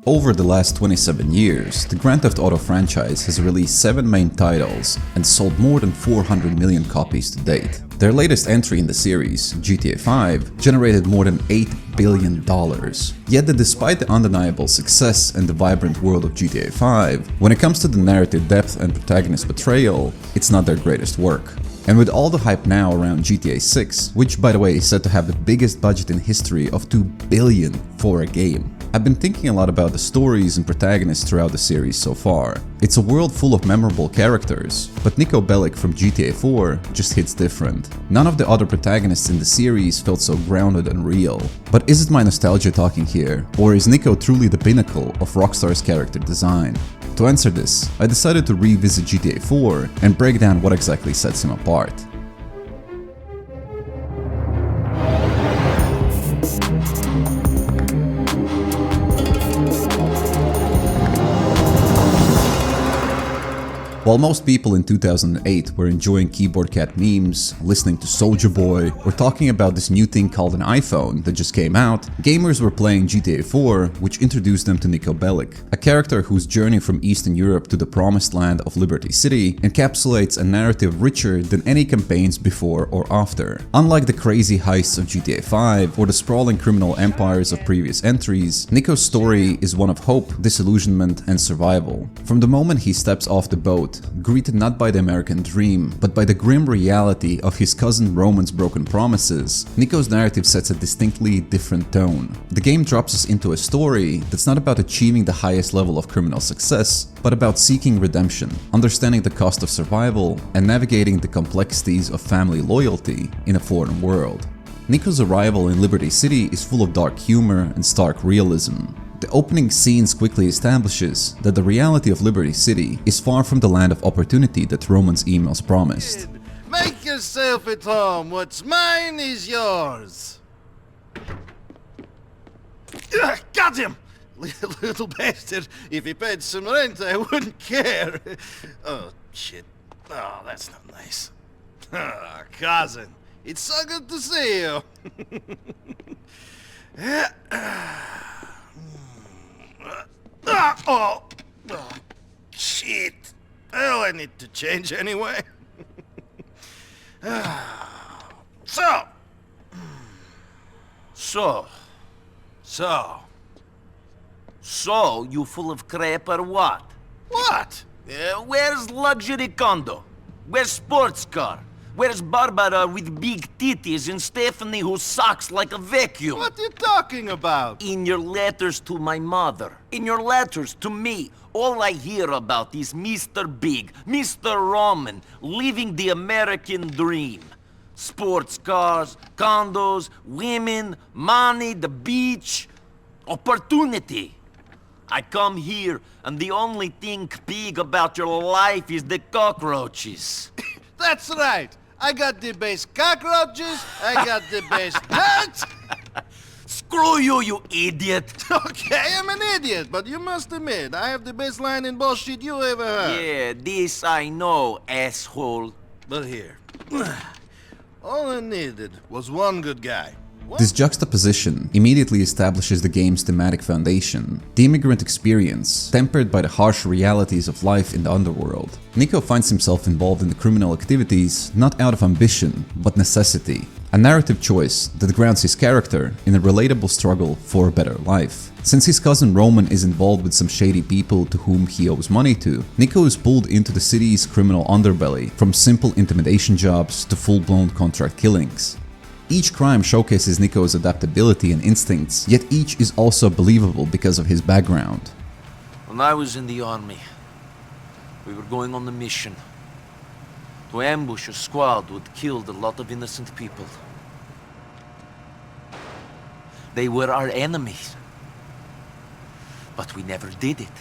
Over the last 27 years, the Grand Theft Auto franchise has released 7 main titles and sold more than 400 million copies to date. Their latest entry in the series, GTA 5, generated more than $8 billion. Yet despite the undeniable success and the vibrant world of GTA 5, when it comes to the narrative depth and protagonist portrayal, it's not their greatest work. And with all the hype now around GTA 6, which by the way is said to have the biggest budget in history of $2 billion for a game, I've been thinking a lot about the stories and protagonists throughout the series so far. It's a world full of memorable characters, but Niko Bellic from GTA 4 just hits different. None of the other protagonists in the series felt so grounded and real. But is it my nostalgia talking here, or is Niko truly the pinnacle of Rockstar's character design? To answer this, I decided to revisit GTA 4 and break down what exactly sets him apart. While most people in 2008 were enjoying keyboard cat memes, listening to Soulja Boy, or talking about this new thing called an iPhone that just came out, gamers were playing GTA 4, which introduced them to Niko Bellic, a character whose journey from Eastern Europe to the promised land of Liberty City encapsulates a narrative richer than any campaigns before or after. Unlike the crazy heists of GTA 5 or the sprawling criminal empires of previous entries, Niko's story is one of hope, disillusionment, and survival. From the moment he steps off the boat, greeted not by the American dream, but by the grim reality of his cousin Roman's broken promises, Niko's narrative sets a distinctly different tone. The game drops us into a story that's not about achieving the highest level of criminal success, but about seeking redemption, understanding the cost of survival, and navigating the complexities of family loyalty in a foreign world. Niko's arrival in Liberty City is full of dark humor and stark realism. The opening scenes quickly establishes that the reality of Liberty City is far from the land of opportunity that Roman's emails promised. Make yourself at home. What's mine is yours. Got him! Little bastard. If he paid some rent, I wouldn't care. Oh, shit. Oh, that's not nice. Cousin, it's so good to see you. Oh, shit. Well, I need to change anyway. So, you full of crap or what? What? Where's luxury condo? Where's sports car? Where's Barbara with big titties and Stephanie who sucks like a vacuum? What are you talking about? In your letters to my mother, in your letters to me, all I hear about is Mr. Big, Mr. Roman, living the American dream. Sports cars, condos, women, money, the beach, opportunity. I come here and the only thing big about your life is the cockroaches. That's right. I got the best cockroaches, I got the best nuts. Screw you, you idiot. Okay, I'm an idiot, but you must admit, I have the best line in bullshit you ever heard. Yeah, this I know, asshole. But here, all I needed was one good guy. This juxtaposition immediately establishes the game's thematic foundation, the immigrant experience, tempered by the harsh realities of life in the underworld. Niko finds himself involved in the criminal activities not out of ambition, but necessity, a narrative choice that grounds his character in a relatable struggle for a better life. Since his cousin Roman is involved with some shady people to whom he owes money to, Niko is pulled into the city's criminal underbelly, from simple intimidation jobs to full-blown contract killings. Each crime showcases Niko's adaptability and instincts, yet each is also believable because of his background. When I was in the army, we were going on a mission to ambush a squad who had killed a lot of innocent people. They were our enemies, but we never did it.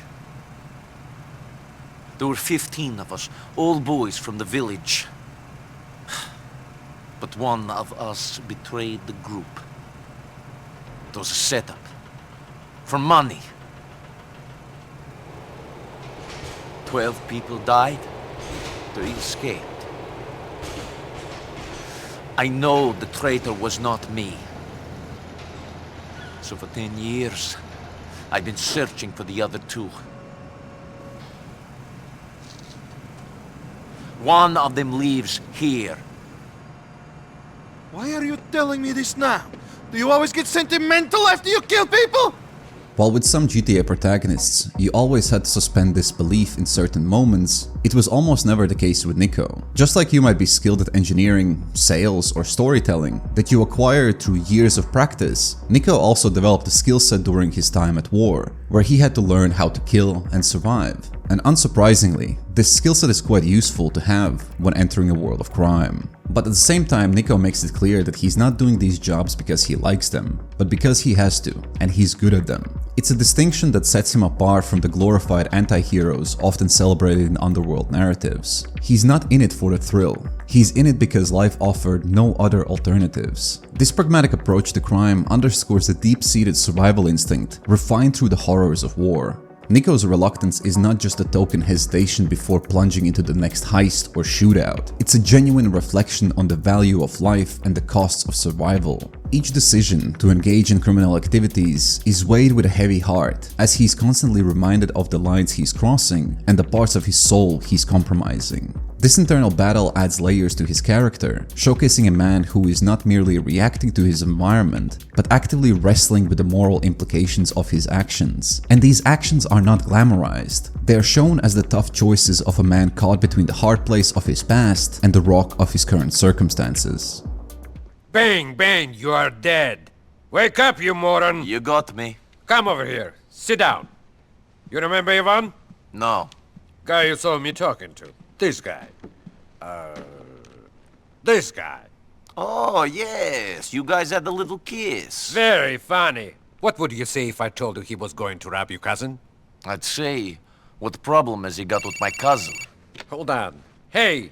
There were 15 of us, all boys from the village. But one of us betrayed the group. It was a setup. For money. 12 people died. 3 escaped. I know the traitor was not me. So for 10 years, I've been searching for the other two. One of them lives here. Why are you telling me this now? Do you always get sentimental after you kill people? While with some GTA protagonists, you always had to suspend disbelief in certain moments, it was almost never the case with Niko. Just like you might be skilled at engineering, sales, or storytelling that you acquired through years of practice, Niko also developed a skill set during his time at war, where he had to learn how to kill and survive. And unsurprisingly, this skill set is quite useful to have when entering a world of crime. But at the same time, Niko makes it clear that he's not doing these jobs because he likes them, but because he has to, and he's good at them. It's a distinction that sets him apart from the glorified anti-heroes often celebrated in underworld narratives. He's not in it for the thrill. He's in it because life offered no other alternatives. This pragmatic approach to crime underscores the deep-seated survival instinct refined through the horrors of war. Niko's reluctance is not just a token hesitation before plunging into the next heist or shootout. It's a genuine reflection on the value of life and the costs of survival. Each decision to engage in criminal activities is weighed with a heavy heart, as he's constantly reminded of the lines he's crossing and the parts of his soul he's compromising. This internal battle adds layers to his character, showcasing a man who is not merely reacting to his environment, but actively wrestling with the moral implications of his actions. And these actions are not glamorized. They are shown as the tough choices of a man caught between the hard place of his past and the rock of his current circumstances. Bang, bang, you are dead. Wake up, you moron. You got me. Come over here. Sit down. You remember Ivan? No. Guy you saw me talking to. This guy. This guy. Oh, yes. You guys had a little kiss. Very funny. What would you say if I told you he was going to rob your cousin? I'd say, what problem has he got with my cousin? Hold on. Hey,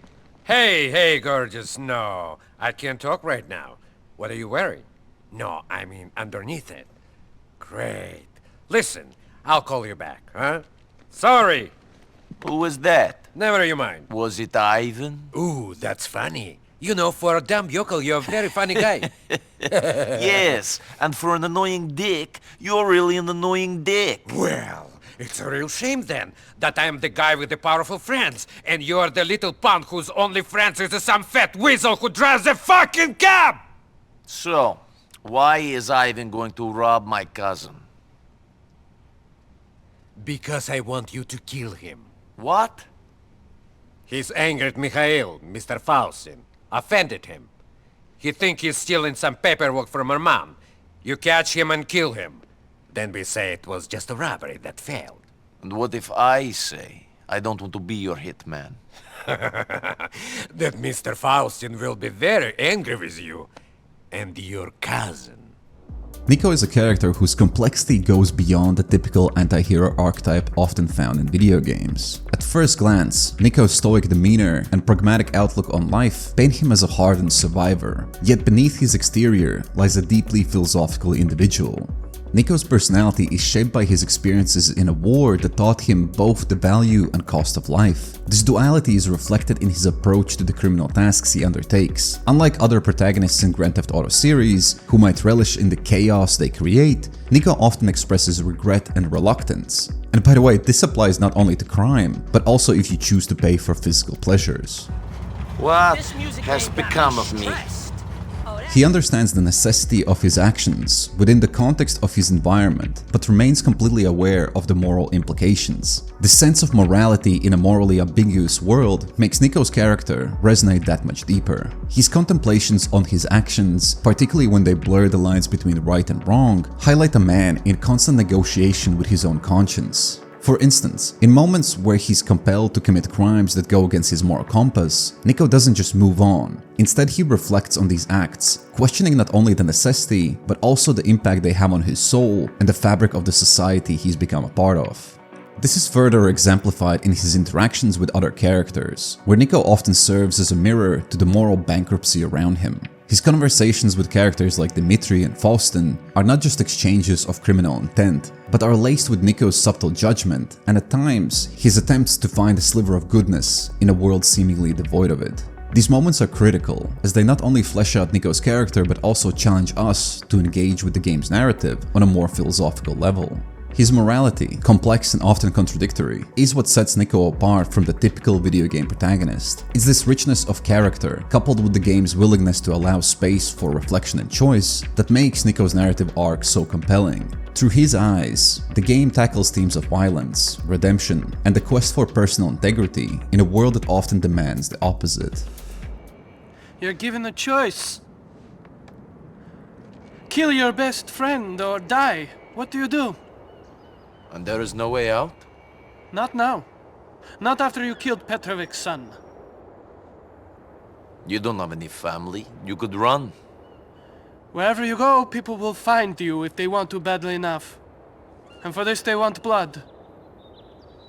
gorgeous. No, I can't talk right now. What are you wearing? No, I mean underneath it. Great. Listen, I'll call you back, huh? Sorry. Who was that? Never you mind. Was it Ivan? Ooh, that's funny. You know, for a dumb yokel, you're a very funny guy. Yes, and for an annoying dick, you're really an annoying dick. Well, it's a real shame then that I'm the guy with the powerful friends, and you're the little punk whose only friends is some fat weasel who drives a fucking cab! So, why is Ivan going to rob my cousin? Because I want you to kill him. What? He's angered Mikhail, Mr. Faustin. Offended him. He thinks he's stealing some paperwork from her mom. You catch him and kill him. Then we say it was just a robbery that failed. And what if I say I don't want to be your hitman? That Mr. Faustin will be very angry with you. And your cousin. Niko is a character whose complexity goes beyond the typical anti-hero archetype often found in video games. At first glance, Niko's stoic demeanor and pragmatic outlook on life paint him as a hardened survivor, yet beneath his exterior lies a deeply philosophical individual. Niko's personality is shaped by his experiences in a war that taught him both the value and cost of life. This duality is reflected in his approach to the criminal tasks he undertakes. Unlike other protagonists in Grand Theft Auto series, who might relish in the chaos they create, Niko often expresses regret and reluctance. And by the way, this applies not only to crime, but also if you choose to pay for physical pleasures. What has become of me? He understands the necessity of his actions within the context of his environment, but remains completely aware of the moral implications. The sense of morality in a morally ambiguous world makes Niko's character resonate that much deeper. His contemplations on his actions, particularly when they blur the lines between right and wrong, highlight a man in constant negotiation with his own conscience. For instance, in moments where he's compelled to commit crimes that go against his moral compass, Niko doesn't just move on. Instead, he reflects on these acts, questioning not only the necessity, but also the impact they have on his soul and the fabric of the society he's become a part of. This is further exemplified in his interactions with other characters, where Niko often serves as a mirror to the moral bankruptcy around him. His conversations with characters like Dmitri and Faustin are not just exchanges of criminal intent, but are laced with Niko's subtle judgment and at times his attempts to find a sliver of goodness in a world seemingly devoid of it. These moments are critical, as they not only flesh out Niko's character but also challenge us to engage with the game's narrative on a more philosophical level. His morality, complex and often contradictory, is what sets Niko apart from the typical video game protagonist. It's this richness of character, coupled with the game's willingness to allow space for reflection and choice, that makes Niko's narrative arc so compelling. Through his eyes, the game tackles themes of violence, redemption, and the quest for personal integrity in a world that often demands the opposite. You're given a choice. Kill your best friend or die. What do you do? And there is no way out? Not now. Not after you killed Petrovic's son. You don't have any family. You could run. Wherever you go, people will find you if they want to badly enough. And for this they want blood.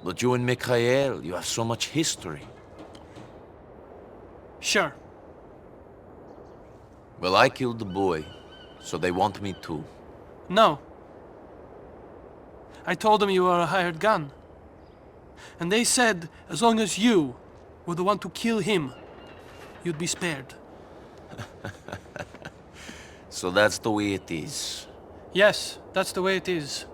But you and Mikhail, you have so much history. Sure. Well, I killed the boy, so they want me too. No. I told them you were a hired gun. And they said as long as you were the one to kill him, you'd be spared. So that's the way it is. Yes, that's the way it is.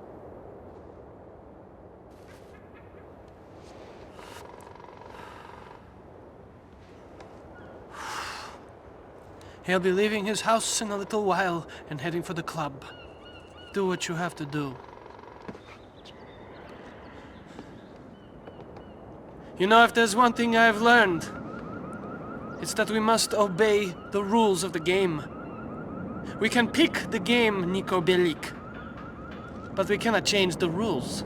He'll be leaving his house in a little while and heading for the club. Do what you have to do. You know, if there's one thing I've learned, it's that we must obey the rules of the game. We can pick the game, Niko Bellic, but we cannot change the rules.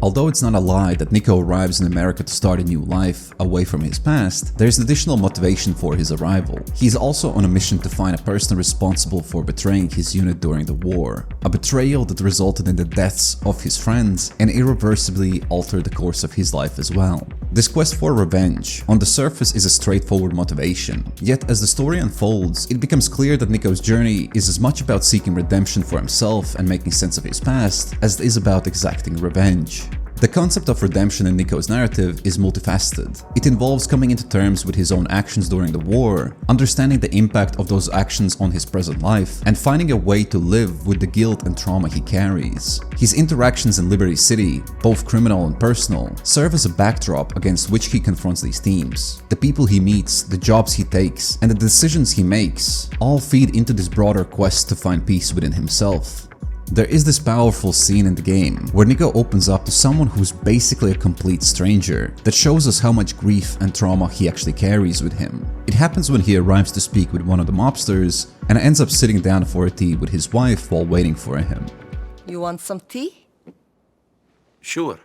Although it's not a lie that Niko arrives in America to start a new life away from his past, there's additional motivation for his arrival. He's also on a mission to find a person responsible for betraying his unit during the war, a betrayal that resulted in the deaths of his friends and irreversibly altered the course of his life as well. This quest for revenge, on the surface, is a straightforward motivation, yet as the story unfolds, it becomes clear that Niko's journey is as much about seeking redemption for himself and making sense of his past as it is about exacting revenge. The concept of redemption in Niko's narrative is multifaceted. It involves coming into terms with his own actions during the war, understanding the impact of those actions on his present life, and finding a way to live with the guilt and trauma he carries. His interactions in Liberty City, both criminal and personal, serve as a backdrop against which he confronts these themes. The people he meets, the jobs he takes, and the decisions he makes all feed into this broader quest to find peace within himself. There is this powerful scene in the game where Niko opens up to someone who's basically a complete stranger that shows us how much grief and trauma he actually carries with him. It happens when he arrives to speak with one of the mobsters and ends up sitting down for a tea with his wife while waiting for him. You want some tea? Sure.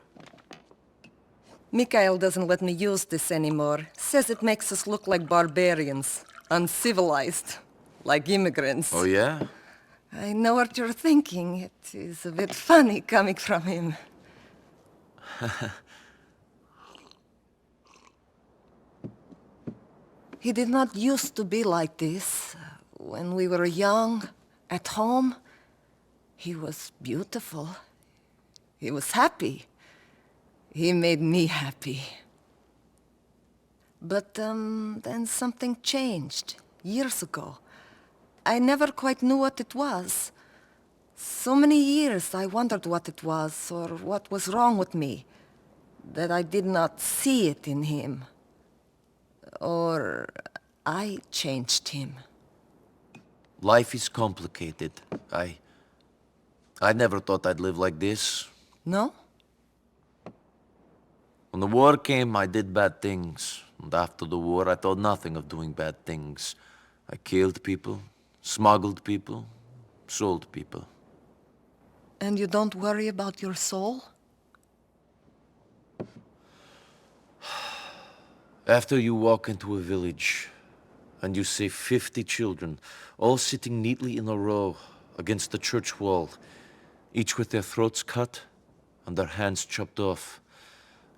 Mikhail doesn't let me use this anymore. Says it makes us look like barbarians, uncivilized, like immigrants. Oh yeah? I know what you're thinking. It is a bit funny coming from him. He did not used to be like this. When we were young, at home, he was beautiful. He was happy. He made me happy. But then something changed, years ago. I never quite knew what it was. So many years I wondered what it was, or what was wrong with me, that I did not see it in him. Or I changed him. Life is complicated. I never thought I'd live like this. No? When the war came, I did bad things. And after the war, I thought nothing of doing bad things. I killed people, smuggled people, sold people. And you don't worry about your soul? After you walk into a village, and you see 50 children, all sitting neatly in a row against the church wall, each with their throats cut and their hands chopped off,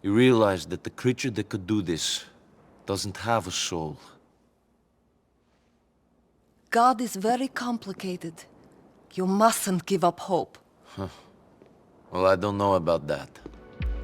you realize that the creature that could do this doesn't have a soul. God is very complicated. You mustn't give up hope. Well, I don't know about that.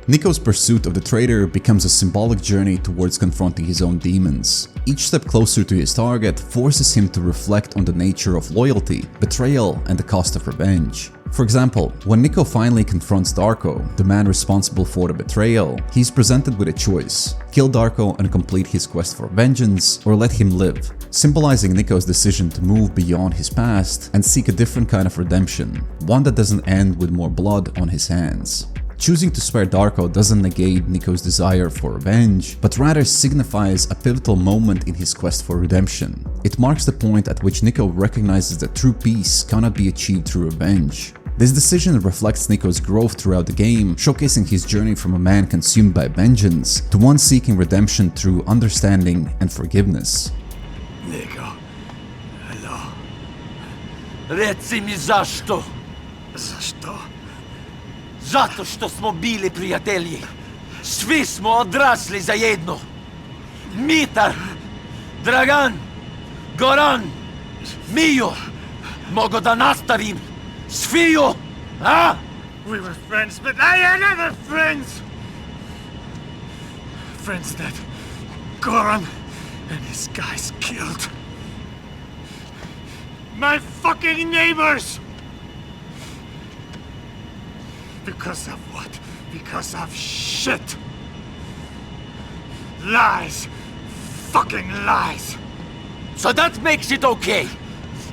Niko's pursuit of the traitor becomes a symbolic journey towards confronting his own demons. Each step closer to his target forces him to reflect on the nature of loyalty, betrayal, and the cost of revenge. For example, when Niko finally confronts Darko, the man responsible for the betrayal, he's presented with a choice: kill Darko and complete his quest for vengeance, or let him live, symbolizing Niko's decision to move beyond his past and seek a different kind of redemption, one that doesn't end with more blood on his hands. Choosing to spare Darko doesn't negate Niko's desire for revenge, but rather signifies a pivotal moment in his quest for redemption. It marks the point at which Niko recognizes that true peace cannot be achieved through revenge. This decision reflects Niko's growth throughout the game, showcasing his journey from a man consumed by vengeance to one seeking redemption through understanding and forgiveness. Niko, hello. Reci mi zašto? Zašto? Zato što smo bili prijatelji. Svi smo odrasli zajedno. Mitar, Dragan, Goran, Mio. Mogu da nastavim. Sviju, a? We were friends, but I had other friends! Friends that Goran and his guys killed. My fucking neighbors! Because of what? Because of shit! Lies! Fucking lies! So that makes it okay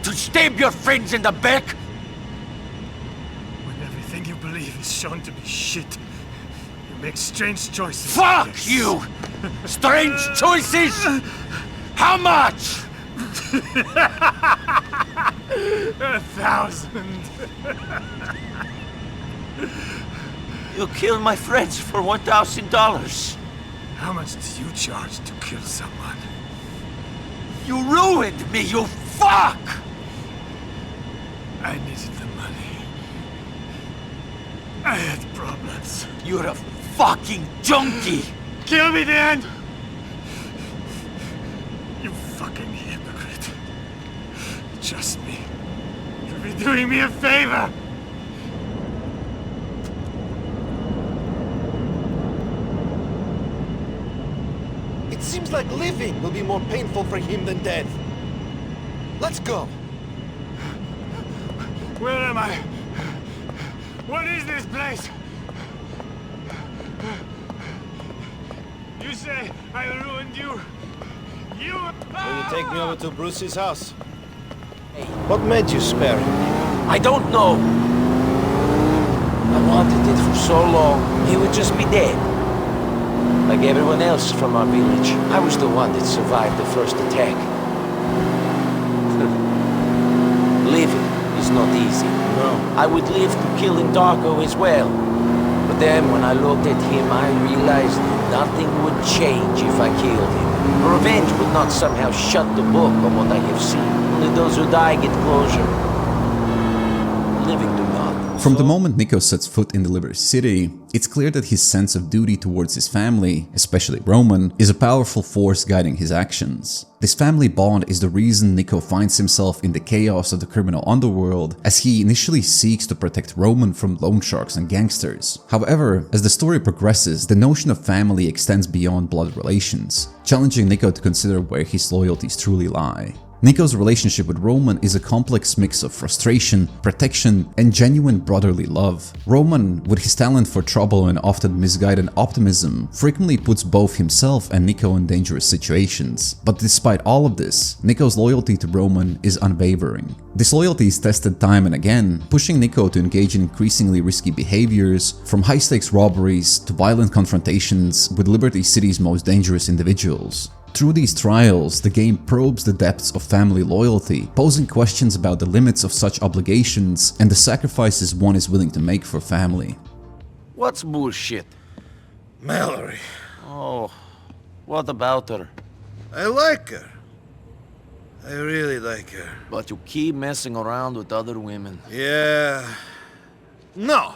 to stab your friends in the back? When everything you believe is shown to be shit, you make strange choices. Fuck Yes. you! Strange choices? How much? 1,000. You killed my friends for $1,000. How much do you charge to kill someone? You ruined me, you fuck! I needed the money. I had problems. You're a fucking junkie! Kill me then! You fucking hypocrite. Trust me. You'll be doing me a favor. It seems like living will be more painful for him than death. Let's go. Where am I? What is this place? You say I ruined you. You... Will you take me over to Bruce's house? What made you spare him? I don't know. I wanted it for so long, he would just be dead. Like everyone else from our village. I was the one that survived the first attack. Living is not easy. No. I would live to killing Darko as well. But then when I looked at him, I realized nothing would change if I killed him. Revenge would not somehow shut the book on what I have seen. Only those who die get closure. Living do not. From the moment Niko sets foot in the Liberty City, it's clear that his sense of duty towards his family, especially Roman, is a powerful force guiding his actions. This family bond is the reason Niko finds himself in the chaos of the criminal underworld, as he initially seeks to protect Roman from loan sharks and gangsters. However, as the story progresses, the notion of family extends beyond blood relations, challenging Niko to consider where his loyalties truly lie. Niko's relationship with Roman is a complex mix of frustration, protection, and genuine brotherly love. Roman, with his talent for trouble and often misguided optimism, frequently puts both himself and Niko in dangerous situations. But despite all of this, Niko's loyalty to Roman is unwavering. This loyalty is tested time and again, pushing Niko to engage in increasingly risky behaviors, from high-stakes robberies to violent confrontations with Liberty City's most dangerous individuals. Through these trials, the game probes the depths of family loyalty, posing questions about the limits of such obligations and the sacrifices one is willing to make for family. What's bullshit? Mallory. Oh, what about her? I like her. I really like her. But you keep messing around with other women. Yeah. No.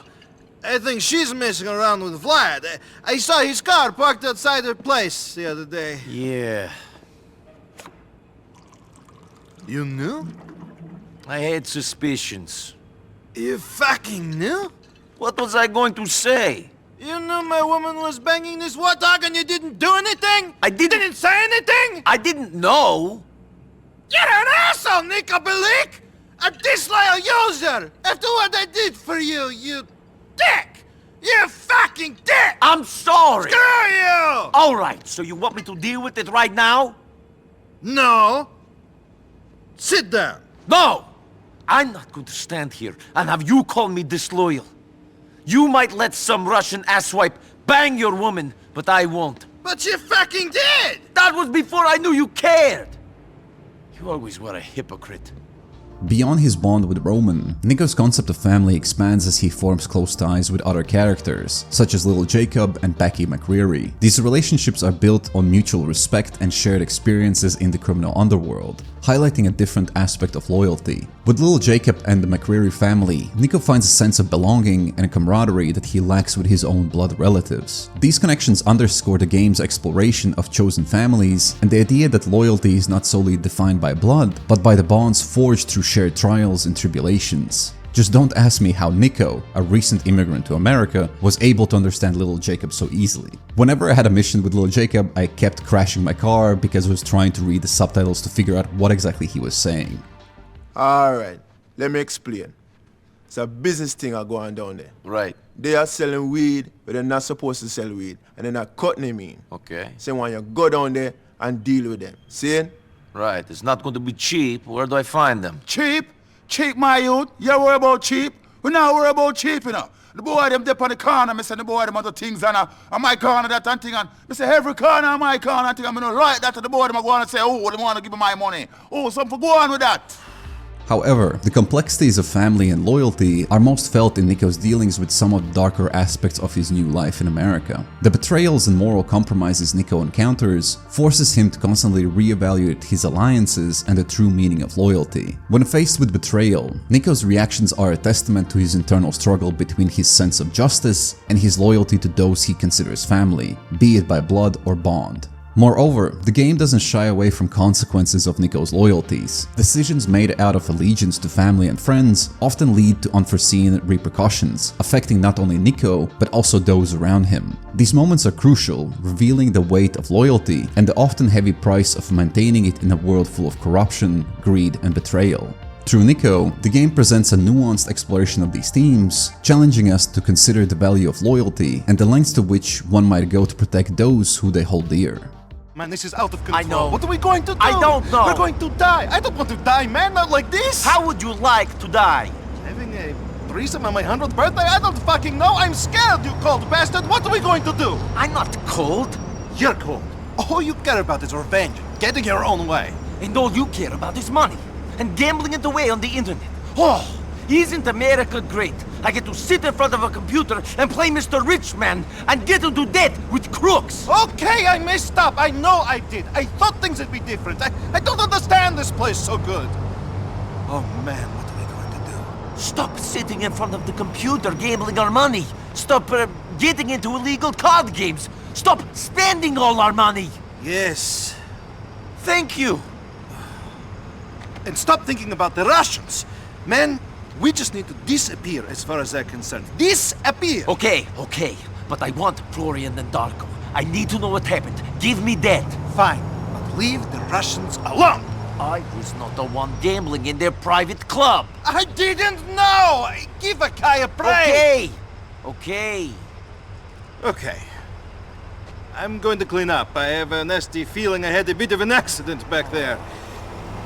I think she's messing around with Vlad. I saw his car parked outside her place the other day. Yeah, You knew? I had suspicions. You fucking knew? What was I going to say? You knew my woman was banging this warthog and you didn't do anything? I didn't say anything? I didn't know. You're an asshole, Niko Bellic! A disloyal user! After what I did for you, you dick! You fucking dick! I'm sorry! Screw you! Alright, so you want me to deal with it right now? No. Sit down. No! I'm not going to stand here and have you call me disloyal. You might let some Russian asswipe bang your woman, but I won't. But you fucking did! That was before I knew you cared! You always were a hypocrite. Beyond his bond with Roman, Niko's concept of family expands as he forms close ties with other characters, such as Little Jacob and Becky McCreary. These relationships are built on mutual respect and shared experiences in the criminal underworld, highlighting a different aspect of loyalty. With Little Jacob and the McCreary family, Niko finds a sense of belonging and a camaraderie that he lacks with his own blood relatives. These connections underscore the game's exploration of chosen families and the idea that loyalty is not solely defined by blood, but by the bonds forged through shared trials and tribulations. Just don't ask me how Niko, a recent immigrant to America, was able to understand Little Jacob so easily. Whenever I had a mission with Little Jacob, I kept crashing my car because I was trying to read the subtitles to figure out what exactly he was saying. Alright, let me explain. It's a business thing going down there. Right. They are selling weed, but they're not supposed to sell weed. And they're not cutting them in. Okay. So when you go down there and deal with them. See? Right, it's not going to be cheap. Where do I find them? Cheap? Cheap, my youth? You worry about cheap? We not worry about cheap, you know. The boy them dip on the corner, me say the boy them other things and my corner that and thing and me say every corner on my corner and thing and me no like that to the boy them go on and say, oh, they want to give me my money. Oh, something go on with that. However, the complexities of family and loyalty are most felt in Niko's dealings with some of the darker aspects of his new life in America. The betrayals and moral compromises Niko encounters forces him to constantly reevaluate his alliances and the true meaning of loyalty. When faced with betrayal, Niko's reactions are a testament to his internal struggle between his sense of justice and his loyalty to those he considers family, be it by blood or bond. Moreover, the game doesn't shy away from consequences of Niko's loyalties. Decisions made out of allegiance to family and friends often lead to unforeseen repercussions, affecting not only Niko, but also those around him. These moments are crucial, revealing the weight of loyalty and the often heavy price of maintaining it in a world full of corruption, greed, and betrayal. Through Niko, the game presents a nuanced exploration of these themes, challenging us to consider the value of loyalty and the lengths to which one might go to protect those who they hold dear. Man, this is out of control. I know. What are we going to do? I don't know. We're going to die. I don't want to die, man. Not like this. How would you like to die? Having a threesome on my 100th birthday? I don't fucking know. I'm scared, you cold bastard. What are we going to do? I'm not cold. You're cold. All you care about is revenge. Getting your own way. And all you care about is money. And gambling it away on the internet. Oh, isn't America great? I get to sit in front of a computer and play Mr. Rich Man and get into debt with crooks. Okay, I messed up. I know I did. I thought things would be different. I don't understand this place so good. Oh man, what are we going to do? Stop sitting in front of the computer gambling our money. Stop getting into illegal card games. Stop spending all our money. Yes. Thank you. And stop thinking about the Russians. Man, we just need to disappear as far as they're concerned. Disappear! Okay. But I want Florian and Darko. I need to know what happened. Give me that. Fine, but leave the Russians alone! I was not the one gambling in their private club. I didn't know! Give a guy a break! Okay. Okay. I'm going to clean up. I have a nasty feeling I had a bit of an accident back there.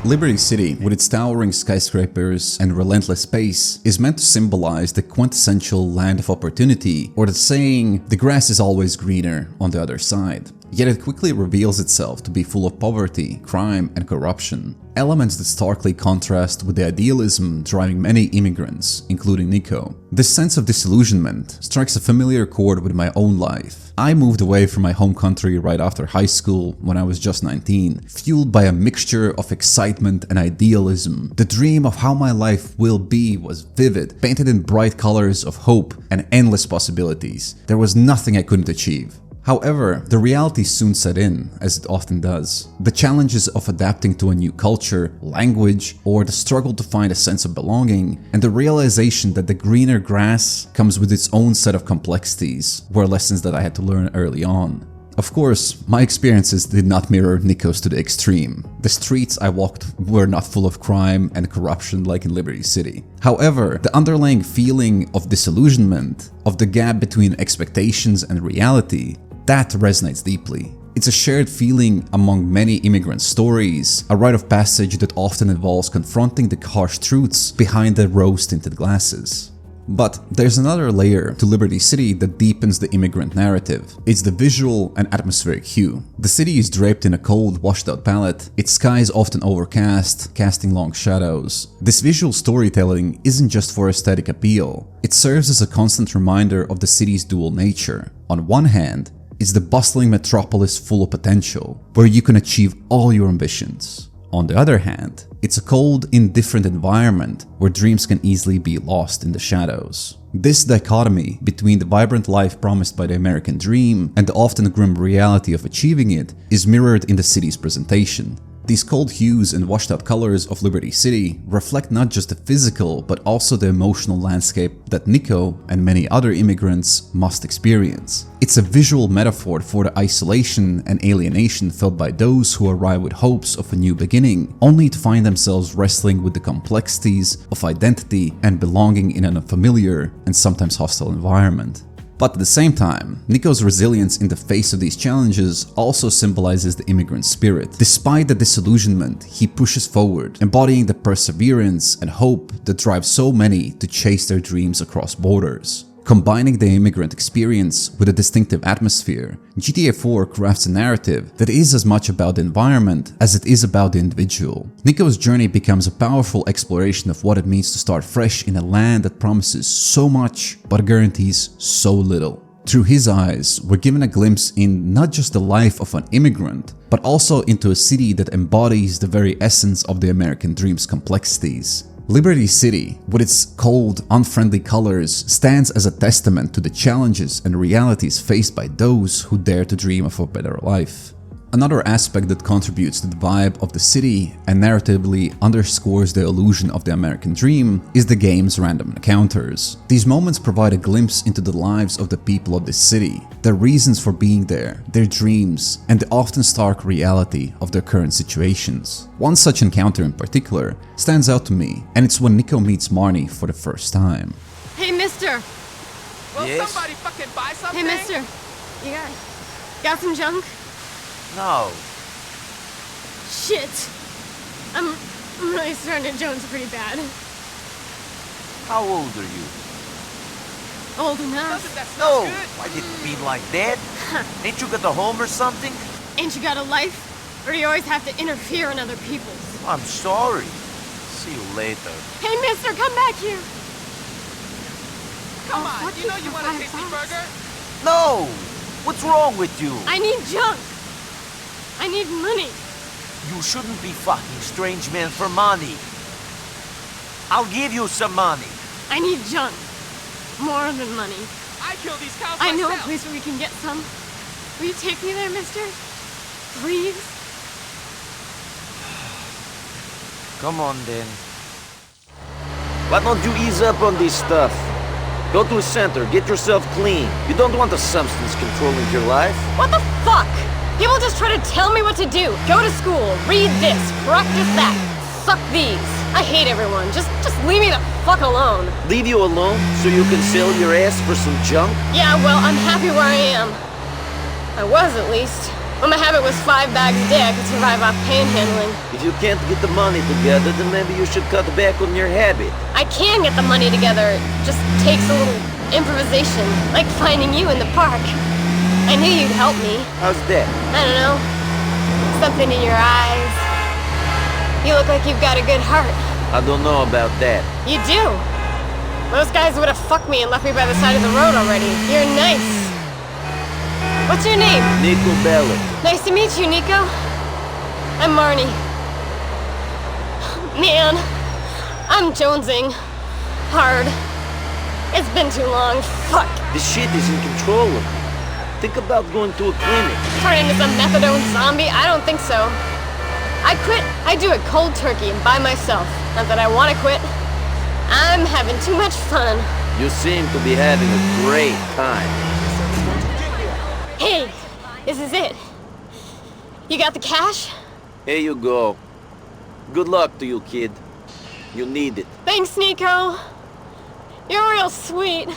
Liberty City, with its towering skyscrapers and relentless pace, is meant to symbolize the quintessential land of opportunity, or the saying, the grass is always greener on the other side. Yet it quickly reveals itself to be full of poverty, crime, and corruption. Elements that starkly contrast with the idealism driving many immigrants, including Niko. This sense of disillusionment strikes a familiar chord with my own life. I moved away from my home country right after high school when I was just 19, fueled by a mixture of excitement and idealism. The dream of how my life will be was vivid, painted in bright colors of hope and endless possibilities. There was nothing I couldn't achieve. However, the reality soon set in, as it often does. The challenges of adapting to a new culture, language, or the struggle to find a sense of belonging, and the realization that the greener grass comes with its own set of complexities, were lessons that I had to learn early on. Of course, my experiences did not mirror Niko's to the extreme. The streets I walked were not full of crime and corruption like in Liberty City. However, the underlying feeling of disillusionment, of the gap between expectations and reality, that resonates deeply. It's a shared feeling among many immigrant stories, a rite of passage that often involves confronting the harsh truths behind the rose-tinted glasses. But there's another layer to Liberty City that deepens the immigrant narrative. It's the visual and atmospheric hue. The city is draped in a cold, washed-out palette, its sky is often overcast, casting long shadows. This visual storytelling isn't just for aesthetic appeal, it serves as a constant reminder of the city's dual nature. On one hand, it's the bustling metropolis full of potential, where you can achieve all your ambitions. On the other hand, it's a cold, indifferent environment where dreams can easily be lost in the shadows. This dichotomy between the vibrant life promised by the American dream and the often grim reality of achieving it is mirrored in the city's presentation. These cold hues and washed-out colors of Liberty City reflect not just the physical but also the emotional landscape that Niko and many other immigrants must experience. It's a visual metaphor for the isolation and alienation felt by those who arrive with hopes of a new beginning, only to find themselves wrestling with the complexities of identity and belonging in an unfamiliar and sometimes hostile environment. But at the same time, Niko's resilience in the face of these challenges also symbolizes the immigrant spirit. Despite the disillusionment, he pushes forward, embodying the perseverance and hope that drives so many to chase their dreams across borders. Combining the immigrant experience with a distinctive atmosphere, GTA 4 crafts a narrative that is as much about the environment as it is about the individual. Niko's journey becomes a powerful exploration of what it means to start fresh in a land that promises so much but guarantees so little. Through his eyes, we're given a glimpse in not just the life of an immigrant, but also into a city that embodies the very essence of the American dream's complexities. Liberty City, with its cold, unfriendly colors, stands as a testament to the challenges and realities faced by those who dare to dream of a better life. Another aspect that contributes to the vibe of the city and narratively underscores the illusion of the American dream is the game's random encounters. These moments provide a glimpse into the lives of the people of this city, their reasons for being there, their dreams, and the often stark reality of their current situations. One such encounter in particular stands out to me, and it's when Niko meets Marnie for the first time. Hey, mister! Will yes? Somebody fucking buy something? Hey, mister! You got some junk? No. Shit! I'm really starting to Jones pretty bad. How old are you? Old enough. No! Why did it be like that? Ain't you got a home or something? Ain't you got a life? Or do you always have to interfere in other people's? I'm sorry. See you later. Hey, mister, come back here! Come on, you know you want a tasty burger? No! What's wrong with you? I need junk! I need money. You shouldn't be fucking strange man for money. I'll give you some money. I need junk. More than money. I kill these cows I know a myself. place where we can get some. Will you take me there, mister? Please? Come on, then. Why don't you ease up on this stuff? Go to the center, get yourself clean. You don't want a substance controlling your life. What the fuck? People just try to tell me what to do. Go to school, read this, practice that, suck these. I hate everyone. Just leave me the fuck alone. Leave you alone so you can sell your ass for some junk? Yeah, well, I'm happy where I am. I was, at least. When my habit was 5 bags a day, I could survive off panhandling. If you can't get the money together, then maybe you should cut back on your habit. I can get the money together. It just takes a little improvisation, like finding you in the park. I knew you'd help me. How's that? I don't know. Something in your eyes. You look like you've got a good heart. I don't know about that. You do. Most guys would have fucked me and left me by the side of the road already. You're nice. What's your name? Niko Bellic. Nice to meet you, Niko. I'm Marnie. Man, I'm jonesing. Hard. It's been too long. Fuck. This shit is uncontrollable. Think about going to a clinic. Turn into some methadone zombie? I don't think so. I quit. I do it cold turkey and by myself. Not that I want to quit. I'm having too much fun. You seem to be having a great time. Hey, is is it. You got the cash? Here you go. Good luck to you, kid. You need it. Thanks, Niko. You're real sweet.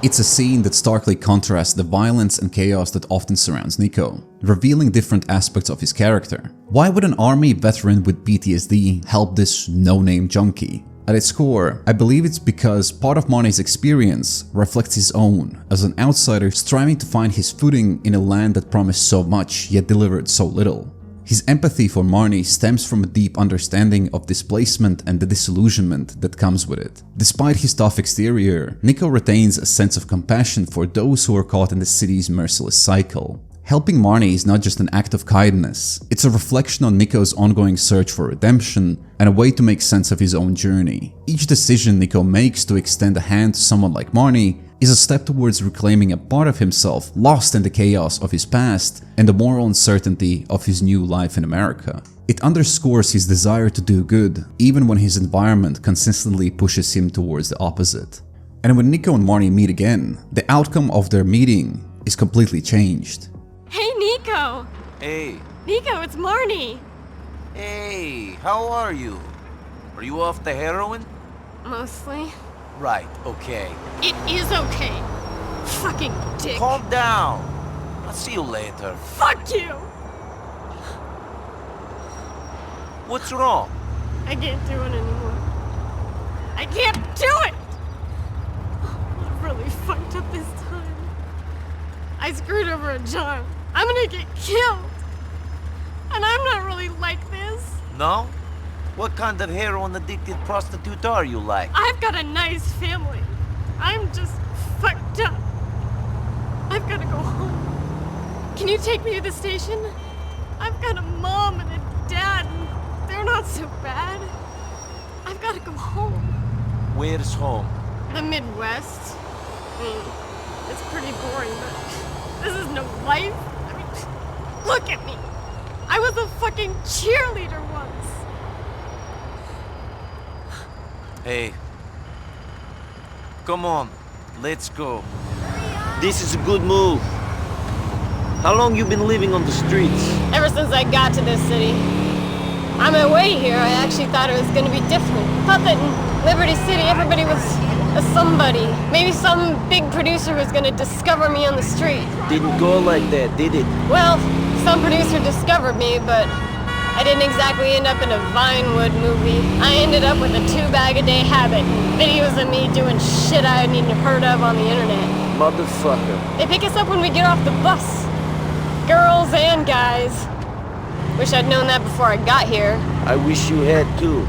It's a scene that starkly contrasts the violence and chaos that often surrounds Niko, revealing different aspects of his character. Why would an army veteran with PTSD help this no-name junkie? At its core, I believe it's because part of Marnie's experience reflects his own, as an outsider striving to find his footing in a land that promised so much yet delivered so little. His empathy for Marnie stems from a deep understanding of displacement and the disillusionment that comes with it. Despite his tough exterior, Niko retains a sense of compassion for those who are caught in the city's merciless cycle. Helping Marnie is not just an act of kindness, it's a reflection on Niko's ongoing search for redemption and a way to make sense of his own journey. Each decision Niko makes to extend a hand to someone like Marnie is a step towards reclaiming a part of himself lost in the chaos of his past and the moral uncertainty of his new life in America. It underscores his desire to do good, even when his environment consistently pushes him towards the opposite. And when Niko and Marnie meet again, the outcome of their meeting is completely changed. Hey, Niko. Hey. Niko, it's Marnie. Hey, how are you? Are you off the heroin? Mostly. Right, okay. It is okay. Fucking dick. Calm down. I'll see you later. Fuck you! What's wrong? I can't do it anymore. I can't do it! I really fucked up this time. I screwed over a job. I'm gonna get killed. And I'm not really like this. No? What kind of heroin-addicted prostitute are you like? I've got a nice family. I'm just fucked up. I've gotta go home. Can you take me to the station? I've got a mom and a dad, and they're not so bad. I've gotta go home. Where's home? The Midwest. I mean, it's pretty boring, but this is no life. I mean, look at me. I was a fucking cheerleader once. Hey. Come on, let's go. This is a good move. How long you been living on the streets? Ever since I got to this city. On my way here, I actually thought it was gonna be different. Thought that in Liberty City, everybody was a somebody. Maybe some big producer was gonna discover me on the street. Didn't go like that, did it? Well, some producer discovered me, but I didn't exactly end up in a Vinewood movie. I ended up with a 2-bag-a-day habit. Videos of me doing shit I hadn't even heard of on the internet. Motherfucker. They pick us up when we get off the bus. Girls and guys. Wish I'd known that before I got here. I wish you had too.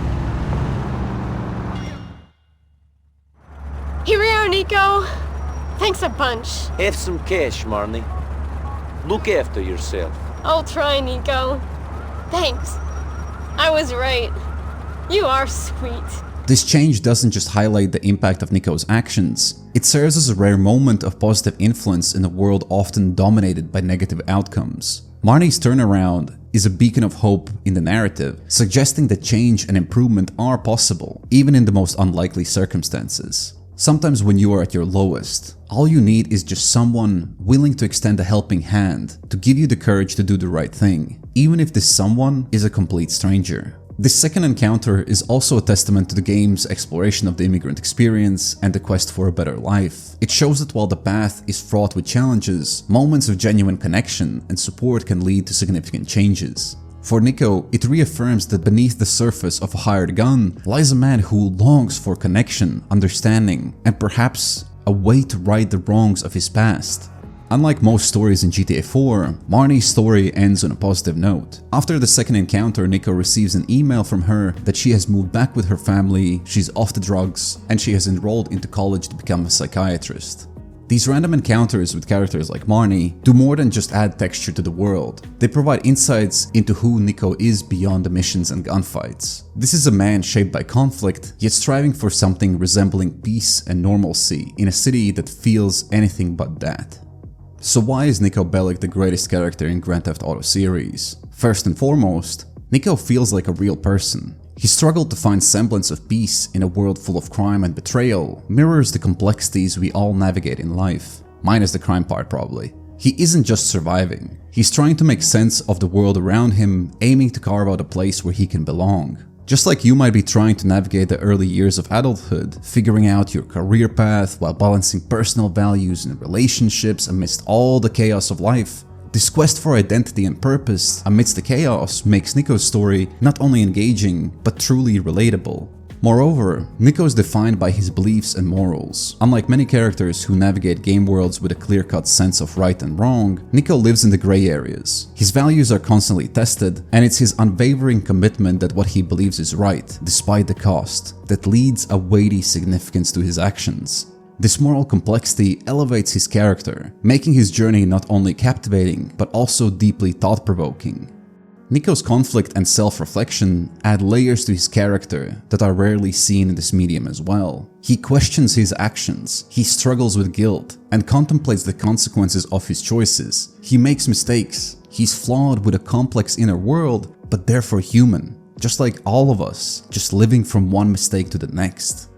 Here we are, Niko. Thanks a bunch. Have some cash, Marnie. Look after yourself. I'll try, Niko. Thanks. I was right. You are sweet. This change doesn't just highlight the impact of Niko's actions, it serves as a rare moment of positive influence in a world often dominated by negative outcomes. Marnie's turnaround is a beacon of hope in the narrative, suggesting that change and improvement are possible, even in the most unlikely circumstances. Sometimes when you are at your lowest, all you need is just someone willing to extend a helping hand to give you the courage to do the right thing, even if this someone is a complete stranger. This second encounter is also a testament to the game's exploration of the immigrant experience and the quest for a better life. It shows that while the path is fraught with challenges, moments of genuine connection and support can lead to significant changes. For Niko, it reaffirms that beneath the surface of a hired gun lies a man who longs for connection, understanding, and perhaps a way to right the wrongs of his past. Unlike most stories in GTA 4, Marnie's story ends on a positive note. After the second encounter, Niko receives an email from her that she has moved back with her family, she's off the drugs, and she has enrolled into college to become a psychiatrist. These random encounters with characters like Marnie do more than just add texture to the world. They provide insights into who Niko is beyond the missions and gunfights. This is a man shaped by conflict, yet striving for something resembling peace and normalcy in a city that feels anything but that. So why is Niko Bellic the greatest character in Grand Theft Auto series? First and foremost, Niko feels like a real person. His struggle to find semblance of peace in a world full of crime and betrayal mirrors the complexities we all navigate in life, minus the crime part probably. He isn't just surviving. He's trying to make sense of the world around him, aiming to carve out a place where he can belong. Just like you might be trying to navigate the early years of adulthood, figuring out your career path while balancing personal values and relationships amidst all the chaos of life. This quest for identity and purpose amidst the chaos makes Niko's story not only engaging, but truly relatable. Moreover, Niko is defined by his beliefs and morals. Unlike many characters who navigate game worlds with a clear-cut sense of right and wrong, Niko lives in the gray areas. His values are constantly tested, and it's his unwavering commitment that what he believes is right, despite the cost, that leads a weighty significance to his actions. This moral complexity elevates his character, making his journey not only captivating, but also deeply thought-provoking. Niko's conflict and self-reflection add layers to his character that are rarely seen in this medium as well. He questions his actions, he struggles with guilt, and contemplates the consequences of his choices. He makes mistakes, he's flawed with a complex inner world, but therefore human, just like all of us, just living from one mistake to the next.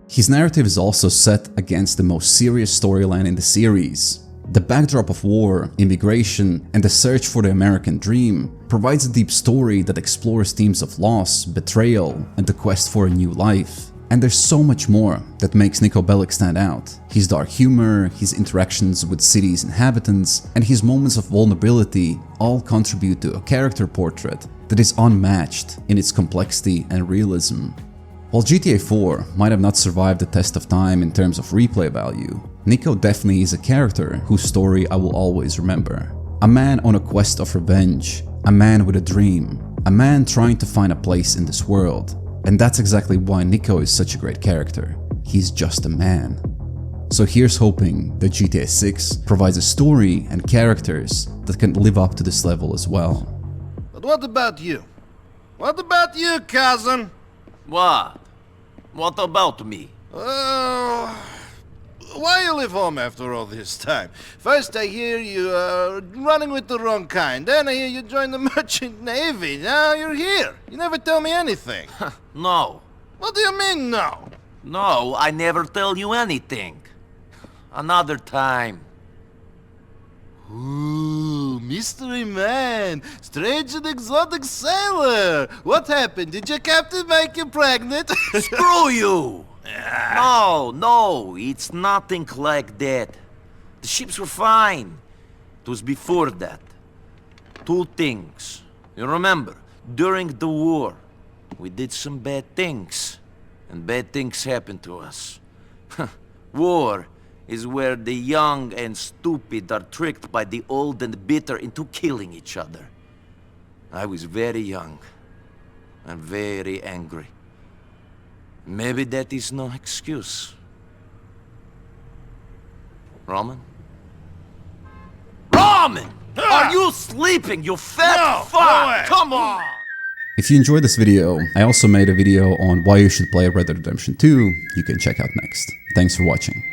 His narrative is also set against the most serious storyline in the series. The backdrop of war, immigration, and the search for the American dream provides a deep story that explores themes of loss, betrayal, and the quest for a new life. And there's so much more that makes Niko Bellic stand out. His dark humor, his interactions with city's inhabitants, and his moments of vulnerability all contribute to a character portrait that is unmatched in its complexity and realism. While GTA 4 might have not survived the test of time in terms of replay value, Niko definitely is a character whose story I will always remember. A man on a quest of revenge, a man with a dream, a man trying to find a place in this world. And that's exactly why Niko is such a great character. He's just a man. So here's hoping that GTA 6 provides a story and characters that can live up to this level as well. But what about you? What about you, cousin? What? What about me? Why you leave home after all this time? First I hear you running with the wrong kind, then I hear you join the merchant navy, now you're here. You never tell me anything. No. What do you mean, no? No, I never tell you anything. Another time. Ooh, mystery man, strange and exotic sailor. What happened? Did your captain make you pregnant? Screw you! No, it's nothing like that. The ships were fine. It was before that. Two things. You remember, during the war, we did some bad things. And bad things happened to us. War is where the young and stupid are tricked by the old and bitter into killing each other. I was very young and very angry. Maybe that is no excuse. Roman? Roman! Are you sleeping, you fat fuck? Come on! If you enjoyed this video, I also made a video on why you should play Red Dead Redemption 2 you can check out next. Thanks for watching.